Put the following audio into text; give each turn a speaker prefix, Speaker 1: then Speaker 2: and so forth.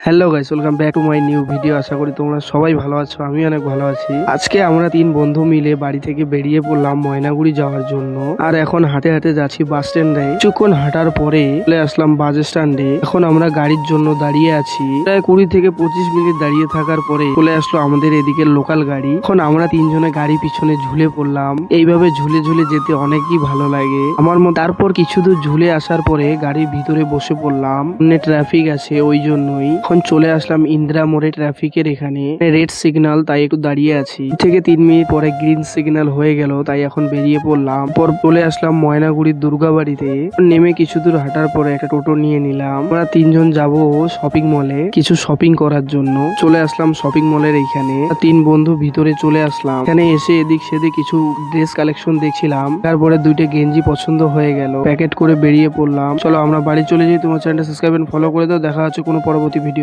Speaker 1: Hello guys, welcome back to my new video. আশা করি তোমরা সবাই ভালো আছো, আমি অনেক ভালো আছি। আজকে আমরা 3 বন্ধু মিলে বাড়ি থেকে বেরিয়ে পড়লাম ময়নাগুড়ি যাওয়ার জন্য। আর এখন হাঁটে হাঁটে যাচ্ছি বাস স্ট্যান্ডে। কিছুক্ষণ হাঁটার পরে চলে আসলাম বাস স্ট্যান্ডে। এখন আমরা গাড়ির জন্য দাঁড়িয়ে আছি। প্রায় 20 থেকে 25 মিনিট দাঁড়িয়ে থাকার পরে চলে আসলো আমাদের এদিকে লোকাল গাড়ি। এখন আমরা 3 জনে গাড়ি পিছনে ঝুলে পড়লাম। এইভাবে ঝুলে ঝুলে যেতে অনেকই ভালো লাগে আমার মতো। তারপর কিছু দূর ঝুলে আসার পরে গাড়ির ভিতরে বসে পড়লাম। ট্রাফিক আছে ওই জন্যই এখন চলে আসলাম ইন্দিরা মোড়ে ট্রাফিকের এখানে। রেড সিগন্যাল, তাই একটু দাঁড়িয়ে আছি। থেকে 3 মিনিট পরে গ্রিন সিগন্যাল হয়ে গেল, তাই এখন বেরিয়ে পড়লাম। পর চলে আসলাম ময়নাগুড়ির দুর্গাবাড়িতে। নেমে কিছু দূর হাঁটার পরে একটা টোটো নিয়ে নিলাম। আমরা 3 জন যাব শপিং মলে কিছু শপিং করার জন্য। চলে আসলাম শপিং মলের এইখানে। 3 বন্ধু ভিতরে চলে আসলাম। এখানে এসে এদিক সেদিক কিছু ড্রেস কালেকশন দেখছিলাম। তারপরে 2টে গেঞ্জি পছন্দ হয়ে গেল, প্যাকেট করে বেরিয়ে পড়লাম। চলো আমরা বাড়ি চলে যাই। তোমার চ্যানেলটা সাবস্ক্রাইব এন্ড ফলো করে দাও। দেখা হচ্ছে কোনো পরবর্তী ভিডিওতে।